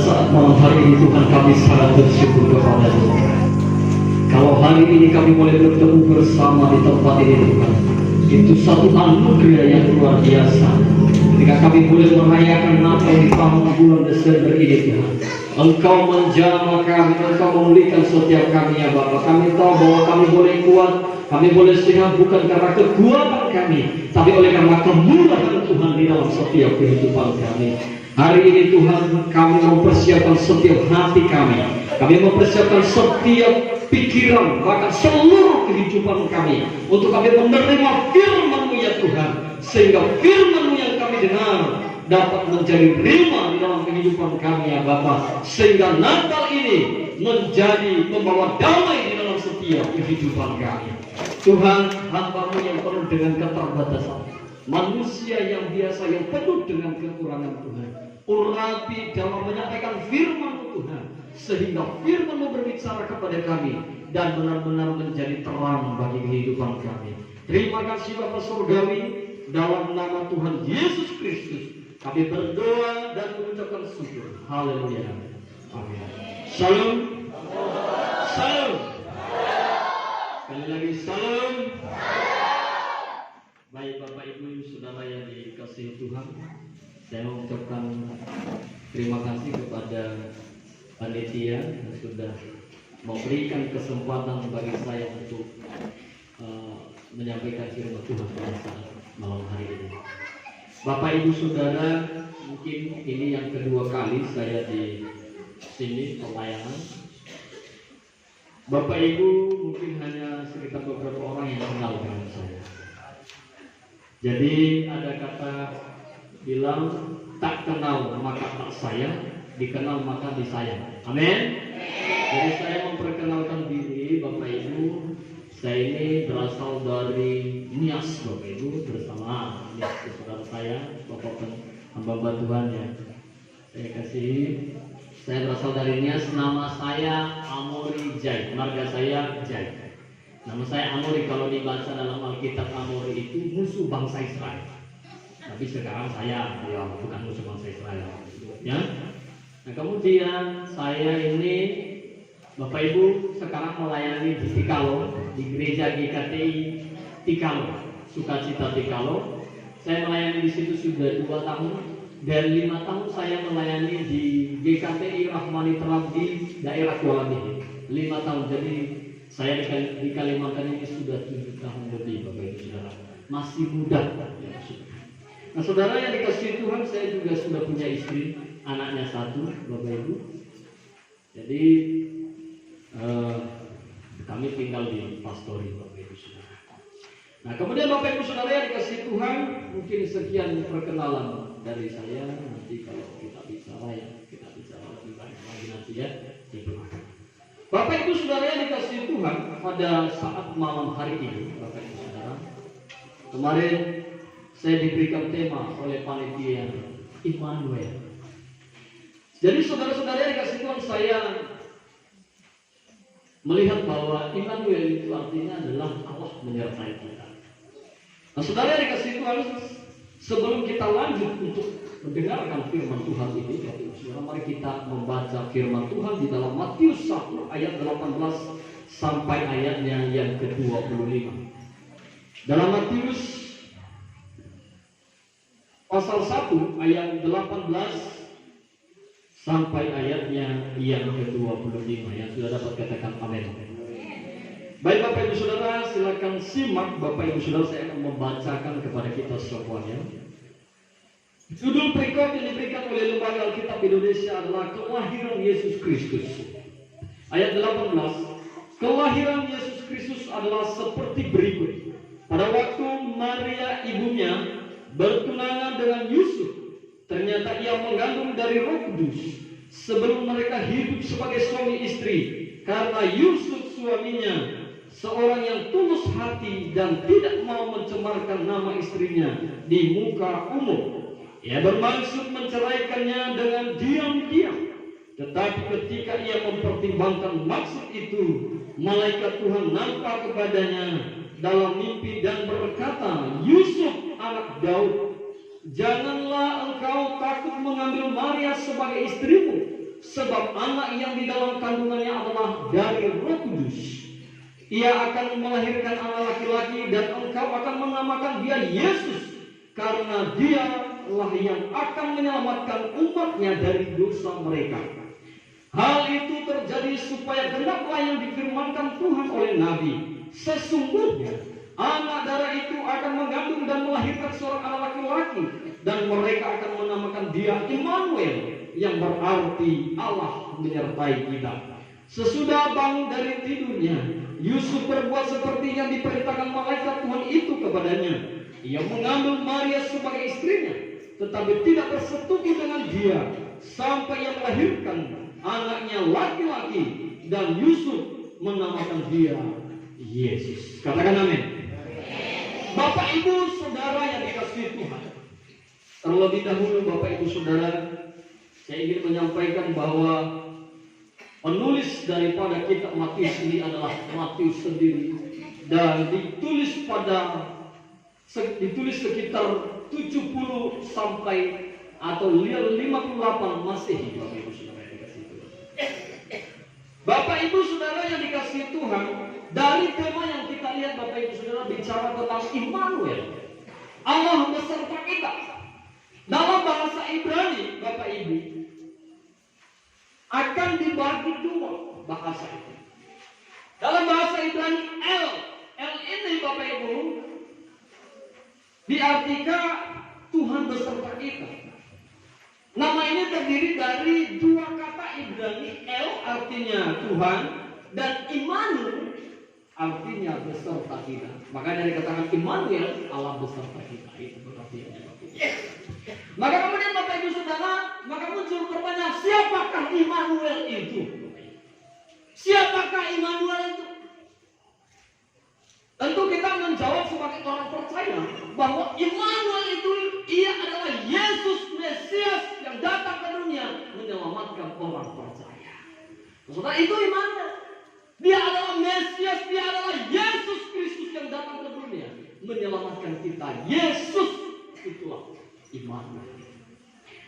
saat malam hari ini Tuhan kami sangat bersyukur kepada Tuhan. Kalau hari ini kami boleh bertemu bersama di tempat ini Tuhan, itu satu anugerah yang luar biasa. Ketika kami boleh merayakan Natal di tahun bulan Desember ini Tuhan, Engkau menjamah kami, Engkau memulihkan setiap kami ya Bapa. Kami tahu bahwa kami boleh kuat, kami boleh sehat bukan karena kekuatan kami, tapi oleh karena kemurahan Tuhan di dalam setiap kehidupan kami. Hari ini Tuhan kami mempersiapkan setiap hati kami mempersiapkan setiap pikiran, bahkan seluruh kehidupan kami untuk kami menerima firman-Mu ya Tuhan, sehingga firman-Mu yang kami dengar dapat menjadi rema di dalam kehidupan kami ya Bapa, sehingga Natal ini menjadi membawa damai di dalam setiap kehidupan kami. Tuhan, hamba-Mu yang penuh dengan keterbatasan, manusia yang biasa yang penuh dengan kekurangan Tuhan, urapi dalam menyampaikan firman-Mu Tuhan, sehingga firman-Mu berbicara kepada kami dan benar-benar menjadi terang bagi kehidupan kami. Terima kasih Bapa Surgawi, dalam nama Tuhan Yesus Kristus kami berdoa dan mengucapkan syukur. Haleluya. Amin. Salam. Salam. Sekali lagi salam. Baik Bapak Ibu Saudara yang dikasihi Tuhan, saya mengucapkan terima kasih kepada panitia yang sudah memberikan kesempatan bagi saya untuk menyampaikan firman Tuhan pada saat malam hari ini. Bapak Ibu Saudara, mungkin ini yang kedua kali saya di sini pelayanan. Bapak Ibu mungkin hanya sekitar beberapa orang yang kenal dengan saya. Jadi ada kata bilang, tak kenal maka tak sayang, dikenal maka disayang. Amin. Jadi saya memperkenalkan diri Bapak Ibu. Saya ini berasal dari Nias Bapak Ibu, bersama Nias saudara saya, Bapak hamba Tuhan ya. Saya berasal dari Nias. Nama saya Amori Jai, marga saya Jai. Nama saya Amori, kalau dibaca dalam Alkitab Amori itu musuh bangsa Israel. Tapi sekarang saya ya bukan musuh bangsa Israel ya. Nah kemudian saya ini Bapak Ibu sekarang melayani di Tikalo, di gereja GKTI Tikalo, Sukacita Tikalo. Saya melayani di situ sudah 2 tahun, dan 5 tahun saya melayani di GKTI Rahmani Terang di daerah Kuala Lumpur. 5 tahun, jadi saya di Kalimantan ini sudah 7 tahun lebih Bapak Ibu Saudara. Masih muda. Nah saudara yang dikasihi Tuhan, saya juga sudah punya istri, anaknya 1 Bapak Ibu. Jadi kami tinggal di Pastori Bapak Ibu Saudara. Nah kemudian Bapak Ibu Saudara yang dikasihi Tuhan, mungkin sekian perkenalan dari saya. Nanti kalau kita bicara lebih banyak lagi nanti ya. Bapak Ibu Saudara yang dikasihi Tuhan, pada saat malam hari ini Bapak Ibu Saudara, kemarin saya diberikan tema oleh panitia Immanuel. Jadi saudara-saudara yang dikasihi Tuhan, saya melihat bahwa Immanuel itu artinya adalah Allah menyertai kita. Nah saudara yang dikasihi Tuhan, sebelum kita lanjut untuk mendengarkan firman Tuhan ini, mari kita membaca firman Tuhan di dalam Matius 1 ayat 18 sampai ayatnya yang ke-25. Dalam Matius pasal 1 ayat 18 sampai ayatnya yang ke-25. Yang sudah dapat katakan amin. Baik Bapak Ibu Saudara, silakan simak Bapak Ibu Saudara, saya akan membacakan kepada kita semuanya. Judul perikop yang diberikan oleh Lembaga Alkitab Indonesia adalah Kelahiran Yesus Kristus. Ayat 18. Kelahiran Yesus Kristus adalah seperti berikut. Pada waktu Maria ibunya bertunangan dengan Yusuf, ternyata ia mengandung dari Roh Kudus. Sebelum mereka hidup sebagai suami istri, karena Yusuf suaminya seorang yang tulus hati dan tidak mau mencemarkan nama istrinya di muka umum, ia bermaksud menceraikannya dengan diam-diam. Tetapi ketika ia mempertimbangkan maksud itu, malaikat Tuhan nampak kepadanya dalam mimpi dan berkata, Yusuf anak Daud, janganlah engkau takut mengambil Maria sebagai istrimu, sebab anak yang di dalam kandungannya adalah dari Roh Kudus. Ia akan melahirkan anak laki-laki dan engkau akan menamakan dia Yesus, karena dialah yang akan menyelamatkan umatnya dari dosa mereka. Hal itu terjadi supaya genaplah yang difirmankan Tuhan oleh Nabi. Sesungguhnya anak darah itu akan mengandung dan melahirkan seorang anak laki-laki, dan mereka akan menamakan dia Immanuel, yang berarti Allah menyertai kita. Sesudah bangun dari tidurnya, Yusuf berbuat seperti yang diperintahkan malaikat Tuhan itu kepadanya. Ia mengambil Maria sebagai istrinya, tetapi tidak bersetubuh dengan dia sampai ia melahirkan anaknya laki-laki, dan Yusuf menamakan dia Yesus. Katakan amin. Bapak Ibu Saudara yang dikasihi Tuhan, terlebih dahulu Bapak Ibu Saudara, saya ingin menyampaikan bahwa penulis daripada kitab Matius ini adalah Matius sendiri, dan ditulis sekitar 70 sampai atau 58 Masehi. Bapak Ibu Saudara yang dikasihi Tuhan, Bapak Ibu Saudara yang dikasihi Tuhan, dari tema yang kita lihat Bapak Ibu Saudara bicara tentang Immanuel, Allah beserta kita. Dalam bahasa Ibrani Bapak Ibu akan dibagi dua bahasa itu. Dalam bahasa Ibrani El ini Bapak Ibu diartikan Tuhan beserta kita. Nama ini terdiri dari dua kata Ibrani, El artinya Tuhan dan Immanuel artinya beserta kita. Makanya dikatakan Immanuel, Allah beserta kita. Itu berarti. Maka kemudian Bapak Ibu Saudara, maka muncul pertanyaan, siapakah Immanuel itu? Siapakah Immanuel itu? Tentu kita menjawab sebagai orang percaya bahwa Immanuel itu ia adalah Yesus Mesias yang datang ke dunia menyelamatkan orang percaya. Saudara, itu Immanuel. Dia adalah Mesias, dia adalah Yesus Kristus yang datang ke dunia menyelamatkan kita. Yesus itulah Immanuel.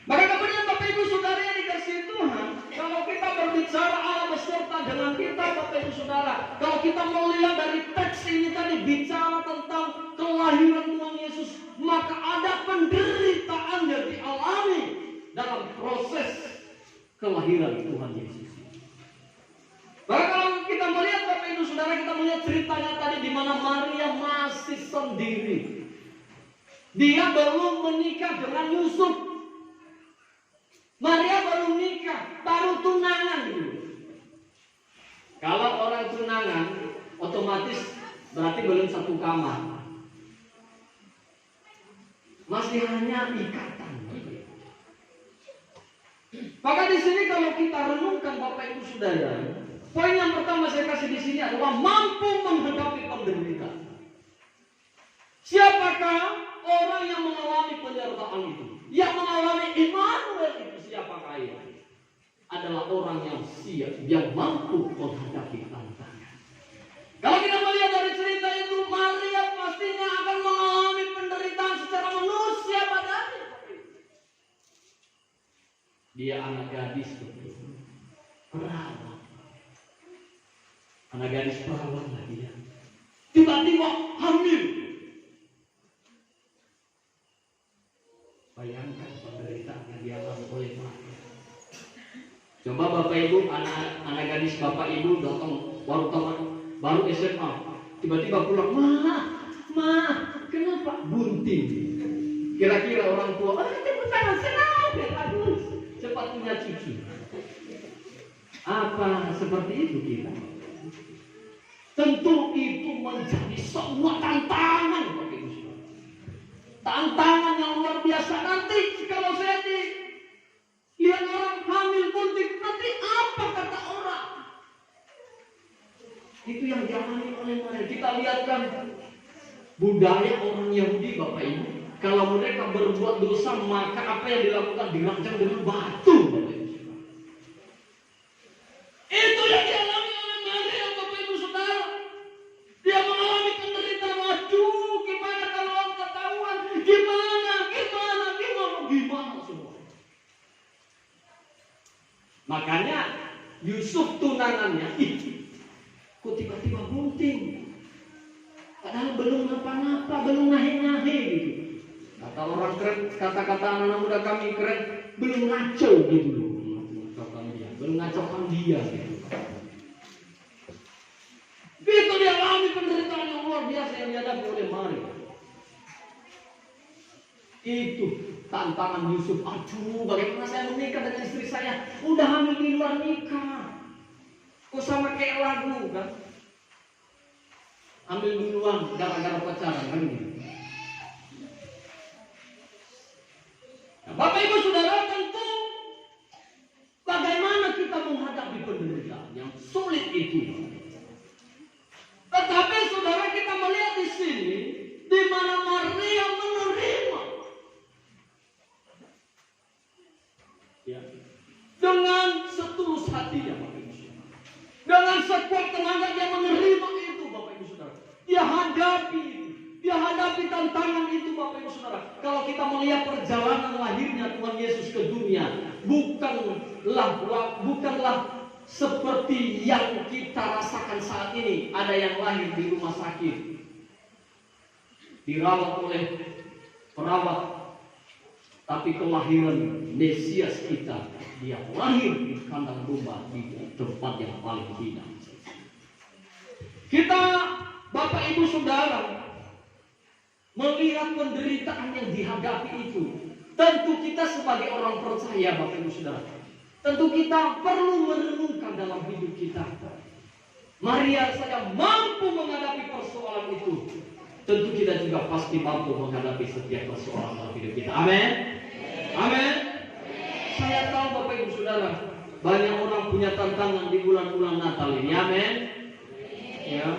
Maka kemudian Bapak Ibu Saudara yang dikasihi Tuhan, kalau kita berbicara Allah beserta dengan kita Bapak Ibu Saudara, kalau kita melihat dari teks ini tadi bicara tentang kelahiran Tuhan Yesus, maka ada penderitaan yang dialami dalam proses kelahiran Tuhan Yesus. Maka kalau kita melihat Bapak Ibu Saudara, kita melihat ceritanya tadi di mana Maria masih sendiri. Dia belum menikah dengan Yusuf. Maria baru nikah, baru tunangan dulu. Kalau orang tunangan, otomatis berarti belum satu kamar. Masih hanya ikatan. Maka di sini kalau kita renungkan Bapak Ibu Saudara, poin yang pertama saya kasih di sini adalah mampu menghadapi penderitaan. Siapakah orang yang mengalami penderitaan itu? Yang mengalami Immanuel itu siapakah ia? Adalah orang yang siap, yang mampu menghadapi tantangan. Kalau kita melihat dari cerita itu, Maria pastinya akan mengalami penderitaan secara manusia padanya. Dia anak gadis betul, perawan. Anak gadis perawan lah dia. Tiba-tiba hamil. Bayangkan penderitaan yang dialami oleh Maria. Coba Bapak Ibu, anak gadis Bapak Ibu datang baru SMA, tiba-tiba pulang, Ma, kenapa bunting? Kira-kira orang tua, tepuk tangan senang, bagus, cepat punya cucu. Apa seperti itu kita? Tentu itu menjadi sebuah tantangan Bapak Ibu. Tantangan yang luar biasa. Nanti kalau saya lihat orang hamil bunting, nanti apa kata orang? Itu yang dialami oleh mereka. Kita lihat kan budaya orang Yahudi Bapak Ibu. Kalau mereka berbuat dosa, maka apa yang dilakukan? Dirancang dengan batu Bapak Ibu. Itu yang dialami oleh Maria Bapak Ibu Saudara. Dia mengalami penderitaan. Waduh, gimana kalau orang ketahuan? Gimana semua. Makanya Yusuf tunangannya, kok tiba-tiba bunting. Padahal belum apa-apa, belum nahe-nahe gitu. Kata orang keren, kata-kata anak-anak muda kami keren, belum ngaco gitu loh. Belum ngacaukan dia gitu. Itu dia alami penderitaan yang luar biasa yang dihadapi oleh Maria. Itu tantangan Yusuf. Aduh, bagaimana saya menikah dengan istri saya? Udah hamil di luar nikah. Kok sama kayak lagu kan? Ambil duluan gara-gara pacaran kan gitu. Nah, Bapak Ibu Saudara, tentu bagaimana kita menghadapi penderitaan yang sulit itu. Tetapi saudara, kita melihat di sini di mana Maria menerima, ya, dengan setulus hatinya, Bapak Ibu Saudara. Dengan sekuat tenaga dia menerima itu, Bapak Ibu Saudara. Dia hadapi tantangan itu, Bapak Ibu Saudara. Kalau kita melihat perjalanan lahirnya Tuhan Yesus ke dunia, bukanlah seperti yang kita rasakan saat ini. Ada yang lahir di rumah sakit, dirawat oleh perawat, tapi kelahiran Mesias kita, dia lahir di kandang domba, di tempat yang paling hina. Kita, Bapak Ibu Saudara, melihat penderitaan yang dihadapi itu. Tentu kita sebagai orang percaya, Bapak Ibu Saudara, tentu kita perlu merenungkan dalam hidup kita. Maria saja mampu menghadapi persoalan itu. Tentu kita juga pasti mampu menghadapi setiap persoalan dalam hidup kita. Amin. Amin. Saya tahu, Bapak Ibu Saudara, banyak orang punya tantangan di bulan-bulan Natal ini. Amin. Ya.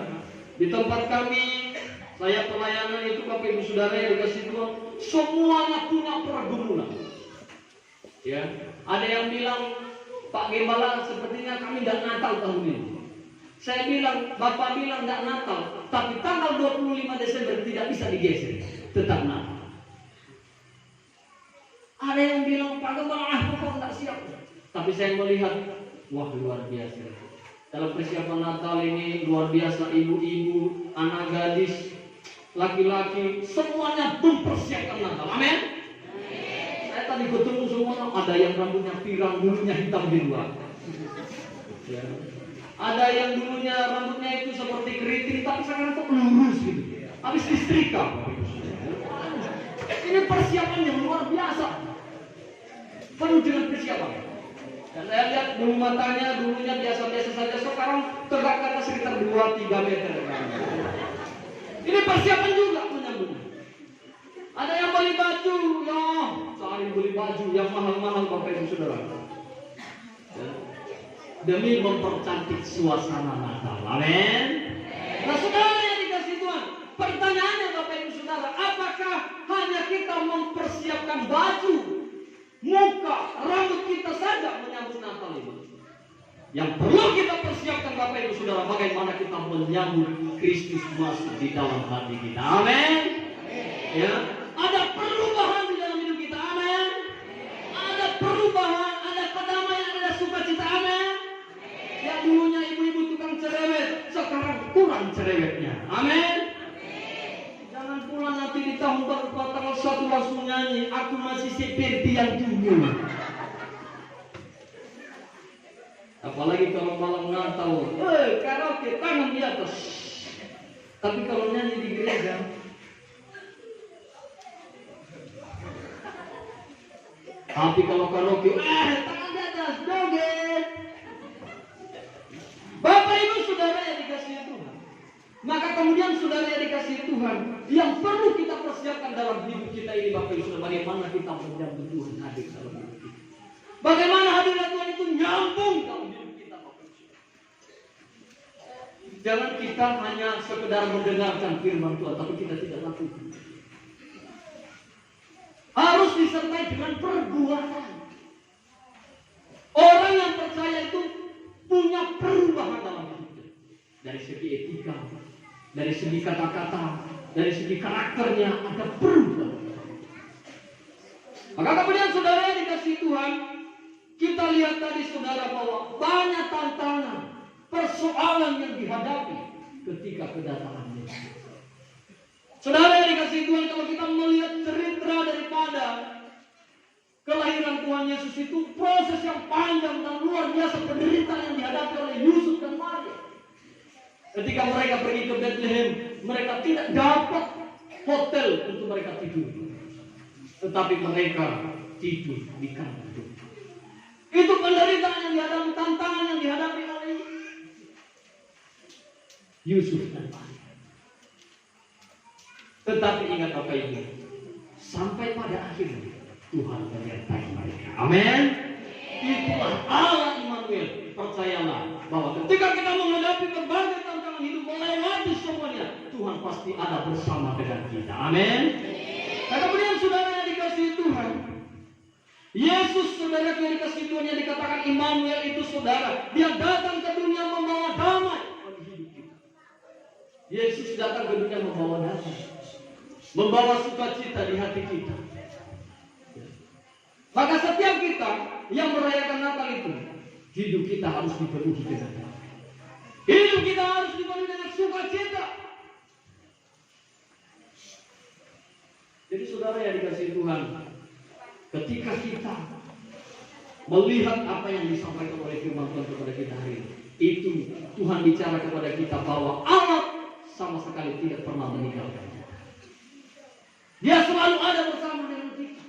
Di tempat kami, saya pelayanan itu, Bapak Ibu Saudara yang dikasih Tuhan, semuanya punya pergumulan. Ya. Ada yang bilang, Pak Gembala, sepertinya kami tidak Natal tahun ini. Saya bilang, Bapak bilang tidak Natal, tapi tanggal 25 Desember tidak bisa digeser, tetap Natal. Ada yang bilang, Pak Gembala, kok tidak siap. Tapi saya melihat, wah luar biasa. Dalam persiapan Natal ini luar biasa, ibu-ibu, anak gadis, laki-laki, semuanya mempersiapkan Natal. Amin. Tadi ketemu semua, ada yang rambutnya pirang, dulunya hitam di luar. Ya. Ada yang dulunya rambutnya itu seperti keriting, tapi sekarang tuh lurus gitu. Habis disetrika. Ini persiapan yang luar biasa. Penuh dengan persiapan. Dan saya lihat bulu matanya dulunya biasa-biasa saja, sekarang tegak ke atas sekitar 2-3 meter. Ini persiapan juga menyambutnya. Ada yang beli baju, ya, cari beli baju yang mahal-mahal, Bapak Ibu Saudara. Ya. Demi mempercantik suasana Natal. Amin. Nah, saudara yang dikasih Tuhan, pertanyaannya Bapak Ibu Saudara, apakah hanya kita mempersiapkan baju, muka, rambut kita saja menyambut Natal ini? Yang perlu kita persiapkan, Bapak Ibu Saudara, bagaimana kita menyambut Kristus masuk di dalam hati kita. Amin. Ya. Ada perubahan di dalam hidup kita, amin. Ada perubahan, ada kedamaian, ada sukacita, amin. Yang dulunya ibu-ibu tukang cerewet, sekarang kurang cerewetnya, amin. Jangan pula nanti di tahun baru tanggal 1 langsung nyanyi, aku masih seperti yang dulu. Apalagi kalau malam Natal, karaoke tangan di atas. Tapi kalau nyanyi di gereja, tapi kalau karaoke, tangan di atas, joget. Bapak Ibu Saudara yang dikasihi Tuhan, maka kemudian saudara yang dikasihi Tuhan, yang perlu kita persiapkan dalam hidup kita ini, Bapak Ibu Saudara, bagaimana kita menyambut Tuhan hadir dalam hidup kita. Bagaimana hadirnya Tuhan itu nyambung dalam hidup kita, Bapak Ibu Saudara. Jangan kita hanya sekedar mendengarkan firman Tuhan, tapi kita tidak lakukan. Harus disertai dengan perbuatan. Orang yang percaya itu punya perubahan dalam hidupnya. Dari segi etika, dari segi kata-kata, dari segi karakternya ada perubahan. Maka kemudian saudara yang dikasihi Tuhan, kita melihat tadi saudara bahwa banyak tantangan, persoalan yang dihadapi ketika kedatangan Yesus. Saudara yang dikasihi Tuhan, kalau kita melihat cerita daripada kelahiran Tuhan Yesus itu proses yang panjang dan luar biasa penderitaan yang dihadapi oleh Yusuf dan Maria. Ketika mereka pergi ke Bethlehem, mereka tidak dapat hotel untuk mereka tidur, tetapi mereka tidur di kandang domba. Itu penderitaan yang dihadapi, tantangan yang dihadapi oleh Yusuf dan Maria. Tetapi ingat Bapak Ibu, sampai pada akhirnya Tuhan menyertai mereka. Amin. Itulah Allah Immanuel. Percayalah bahwa ketika kita menghadapi berbagai tantangan hidup, melewati semuanya, Tuhan pasti ada bersama dengan kita. Amin. Dan kemudian saudara yang dikasihi Tuhan, Yesus saudara yang dikasihi Tuhan, yang dikatakan Immanuel itu saudara, dia datang ke dunia membawa damai bagi hidup kita. Yesus datang ke dunia membawa damai, membawa sukacita di hati kita. Maka setiap kita yang merayakan Natal itu, hidup kita harus dipenuhi dengan damai. Hidup kita harus dipenuhi dengan sukacita. Jadi saudara yang dikasihi Tuhan, ketika kita melihat apa yang disampaikan oleh firman Tuhan kepada kita hari ini, itu Tuhan bicara kepada kita bahwa Allah sama sekali tidak pernah meninggalkan kita. Dia selalu ada bersama dengan kita.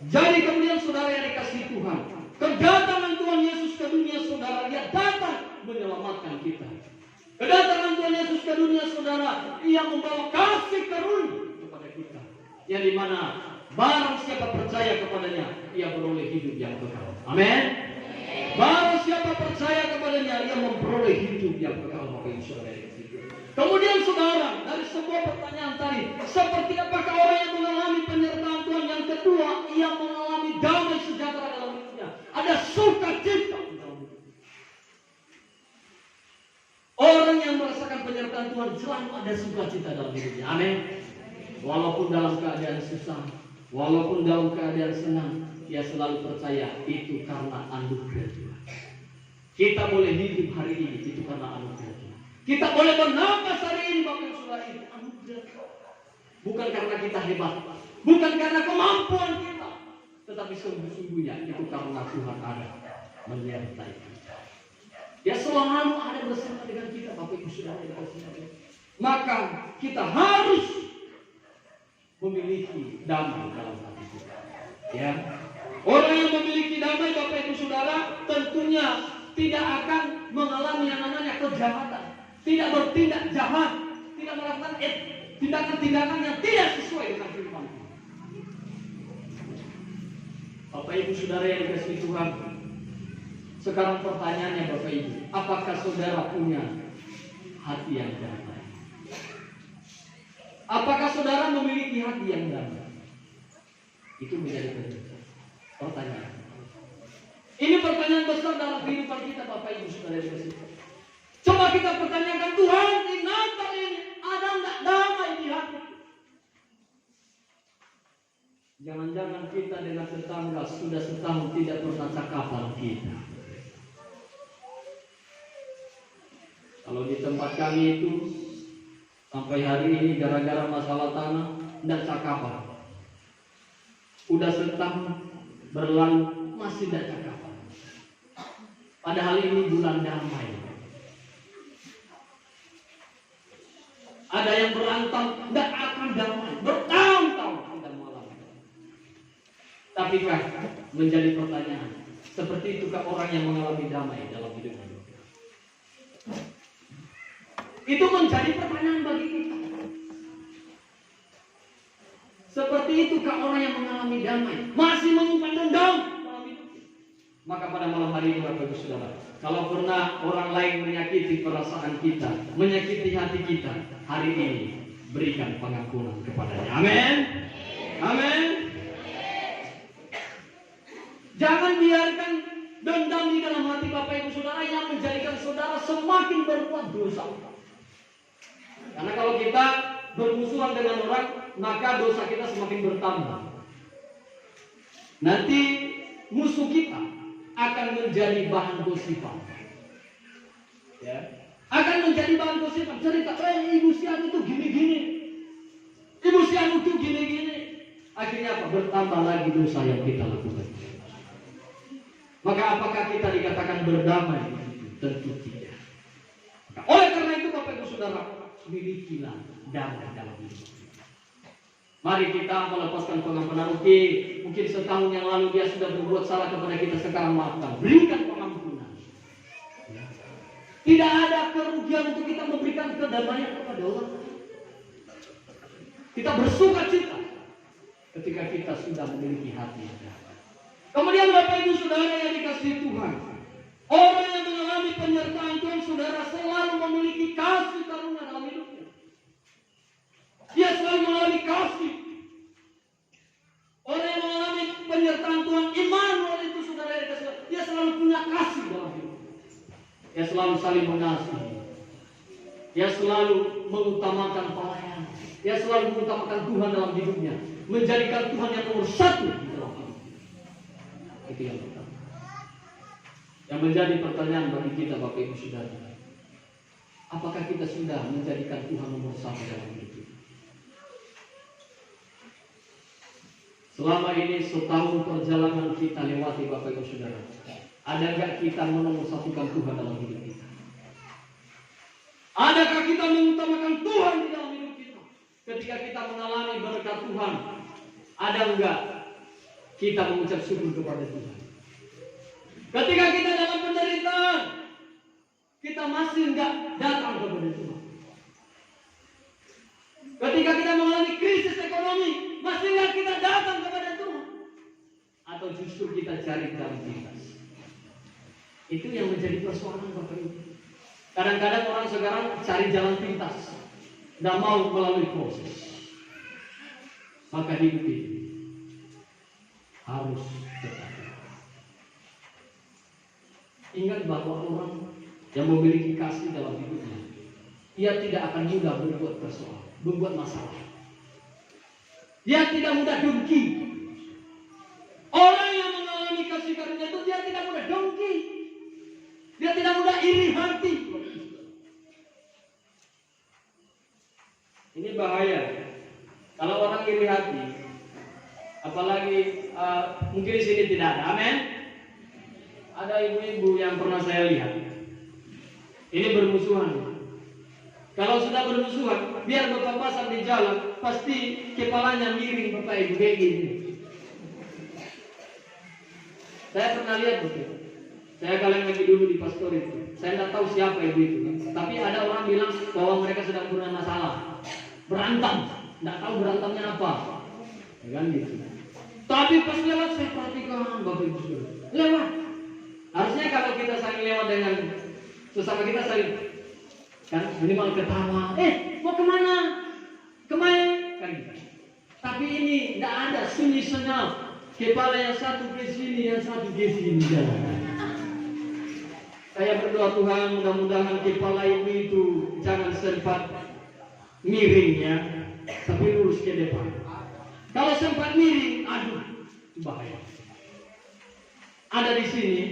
Jadi kemudian saudara yang dikasihi Tuhan, kedatangan Tuhan Yesus ke dunia saudara, dia datang menyelamatkan kita. Kedatangan Tuhan Yesus ke dunia saudara, ia membawa kasih karunia kepada kita, yang dimana barang siapa percaya kepadanya, ia beroleh hidup yang kekal. Amin. Barang siapa percaya kepadanya, ia memperoleh hidup yang kekal. Bapak Ibu saudara yang dikasihi Tuhan. Kemudian saudara, dari sebuah pertanyaan tadi, seperti apakah orang yang mengalami penyertaan Tuhan? Yang kedua, ia mengalami damai sejahtera dalam hidupnya. Ada sukacita dalam hidupnya. Orang yang merasakan penyertaan Tuhan selalu ada sukacita dalam hidupnya. Amin. Walaupun dalam keadaan susah, walaupun dalam keadaan senang, dia selalu percaya itu karena anugerah Tuhan. Kita boleh hidup hari ini itu karena anugerah Tuhan. Kita boleh bernapas hari ini Bapak Ibu Saudara, itu anugerah Tuhan. Bukan karena kita hebat, bukan karena kemampuan kita, tetapi sungguh-sungguhnya itu karena Tuhan ada menyertai kita. Dia selalu ada bersama dengan kita Bapak Ibu Saudara. Maka kita harus memiliki damai dalam hati kita. Ya. Orang yang memiliki damai Bapak Ibu Saudara tentunya tidak akan mengalami yang namanya kejahatan, tidak bertindak jahat, tidak melakukan tindakan-tindakan yang tidak sesuai dengan firman Tuhan. Bapak Ibu Saudara yang dikasihi Tuhan, sekarang pertanyaannya Bapak Ibu, apakah saudara punya hati yang damai? Apakah saudara memiliki hati yang damai? Itu menjadi pertanyaan. Ini pertanyaan besar dalam kehidupan kita Bapak Ibu Saudara yang dikasihi. Coba kita pertanyakan, Tuhan, di Natal ini ada enggak damai di hati? Jangan-jangan kita dengan tetangga sudah setahun tidak pernah cakapan kita. Kalau di tempat kami itu sampai hari ini gara-gara masalah tanah tidak cakapan. Udah setahun berlalu masih tidak cakapan. Padahal ini bulan damai. Ada yang berantem tidak akan damai, bertahun-tahun tidak malam. Tapi kan menjadi pertanyaan, seperti itukah orang yang mengalami damai dalam hidupnya? Itu menjadi pertanyaan bagi kita. Seperti itukah orang yang mengalami damai masih menyimpan dendam dalam hidupnya? Maka pada malam hari ini Bapak Ibu Saudara, kalau pernah orang lain menyakiti perasaan kita, menyakiti hati kita, hari ini berikan pengampunan kepadanya. Amin. Amin. Jangan biarkan dendam di dalam hati Bapak Ibu Saudara yang menjadikan saudara semakin berbuat dosa. Karena kalau kita bermusuhan dengan orang, maka dosa kita semakin bertambah. Nanti musuh kita akan menjadi bahan gosipan. Ya, akan menjadi bahan gosipan. Cerita, ibu si anu tuh gini-gini, ibu si anu tuh gini-gini. Akhirnya apa? Bertambah lagi dosa yang kita lakukan. Maka apakah kita dikatakan berdamai? Tentu tidak. Oleh karena itu Bapak Ibu Saudara, milikilah damai dalam hidup. Mari kita melepaskan pengampunan. Mungkin setahun yang lalu dia sudah berbuat salah kepada kita, sekarang maafkan. Berikan pengampunan. Tidak ada kerugian untuk kita memberikan kedamaian kepada orang. Kita bersuka cita ketika kita sudah memiliki hati yang damai. Kemudian Bapak Ibu Saudara yang dikasihi Tuhan, orang yang mengalami penyertaan Tuhan, saudara, selalu memiliki kasih karunia dalam hidupnya. Dia selalu mengalami kasih. Orang yang mengalami penyertaan Tuhan, Immanuel itu saudara yang dikasihi, dia selalu punya kasih dalam hidupnya. Dia selalu saling mengasihi. Dia selalu mengutamakan pelayanan. Dia selalu mengutamakan Tuhan dalam hidupnya, menjadikan Tuhan yang nomor satu di dalam hidupnya. Itu yang pertama. Yang menjadi pertanyaan bagi kita Bapak Ibu Saudara, apakah kita sudah menjadikan Tuhan nomor satu dalam hidup kita? Selama ini setahun perjalanan kita lewati Bapak Ibu Saudara, ada nggak kita menomorsatukan Tuhan dalam hidup kita? Adakah kita mengutamakan Tuhan di dalam hidup kita? Ketika kita mengalami berkat Tuhan, ada nggak kita mengucap syukur kepada Tuhan? Ketika kita dalam penderitaan, kita masih enggak datang kepada Tuhan. Ketika kita mengalami krisis ekonomi, masih enggak kita datang kepada Tuhan? Atau justru kita cari jalan pintas? Itu yang menjadi persoalan Bapak Ibu. Kadang-kadang orang sekarang cari jalan pintas, tidak mau melalui proses. Maka hidup itu harus tetap. Ingat bahwa orang yang memiliki kasih dalam hidupnya, ia tidak akan mudah berbuat masalah. Dia tidak mudah dengki. Orang yang mengalami kasih karunia itu dia tidak mudah dengki. Dia tidak mudah iri hati. Ini bahaya. Kalau orang iri hati, apalagi mungkin di sini tidak ada. Amin. Ada ibu-ibu yang pernah saya lihat, ini bermusuhan. Kalau sudah bermusuhan, biar berpapasan di jalan, pasti kepalanya miring Bapak Ibu kayak gini. Saya pernah lihat betul. Saya kalian lagi dulu di pastor itu. Saya tidak tahu siapa ibu itu, tapi ada orang bilang bahwa mereka sedang punya masalah, berantem. Tidak tahu berantemnya apa, ya kan gitu. Tapi pas lewat saya perhatikan Bapak Ibu lewat. Harusnya kalau kita saling lewat dengan sesama kita saling kan minimal ketawa. Mau kemana? Kemarin kan gitu. Tapi ini tidak ada, sunyi senyap. Kepala yang satu ke sini, yang satu ke sini. Saya berdoa Tuhan, mudah-mudahan kepala ibu itu jangan sempat miringnya, tapi lurus ke depan. Kalau sempat miring, aduh, itu bahaya. Ada di sini.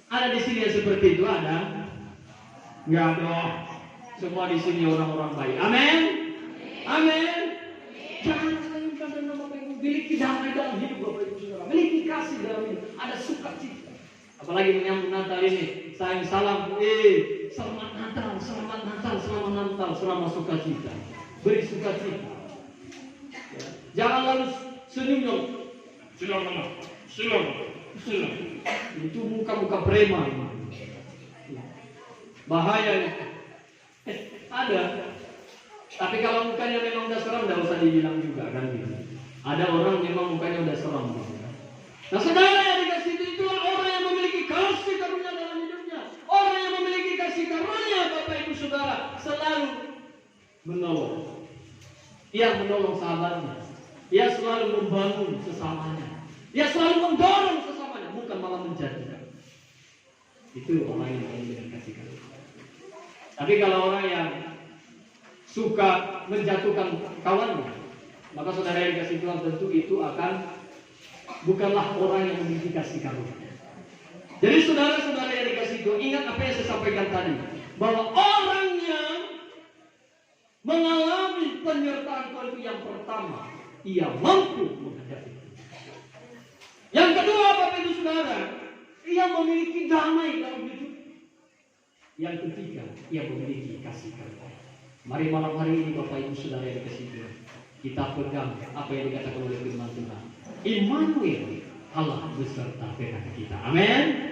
Ada di sini yang seperti itu ada? Enggak dong. Semua di sini orang-orang baik. Amin. Amin. Jangan saling pada nama Bapak. Miliki damai dalam hidup Bapak Ibu Saudara. Miliki kasih dalam hidup. Ada sukacita. Apalagi menyambut Natal ini. Sayang salam. Selamat Natal, selamat Natal, selamat Natal, selamat sukacita. Beri sukacita. Jangan lalu senyum. Silam. Itu muka-muka preman. Bahaya itu. Ada. Tapi kalau mukanya memang udah seram, tidak usah dibilang juga kan gitu. Ada orang memang mukanya udah seram. Nah saudara yang dikasih itu orang yang memiliki kasih karunia dalam hidupnya. Orang yang memiliki kasih karunia Bapak Ibu Saudara selalu menolong. Ia menolong sahabatnya. Ia selalu membangun sesamanya. Ia selalu mendorong sesamanya, bukan malah menjatuhkan. Itu orang yang memiliki kasih karunia. Tapi kalau orang yang suka menjatuhkan kawannya, maka saudara yang dikasih Tuhan tentu itu akan bukanlah orang yang memiliki kasih karunia. Jadi saudara-saudara yang dikasih Tuhan, ingat apa yang saya sampaikan tadi, bahwa orang yang mengalami penyertaan Tuhan itu yang pertama, ia mampu menghadapi. Yang kedua, Bapak Ibu Saudara, ia memiliki damai dalam hidup. Yang ketiga, ia memiliki kasih karunia. Mari malam hari ini Bapak Ibu Saudara yang dikasih Tuhan, kita pegang apa yang dikatakan oleh firman Tuhan. Immanuel, Allah beserta dengan kita. Amin.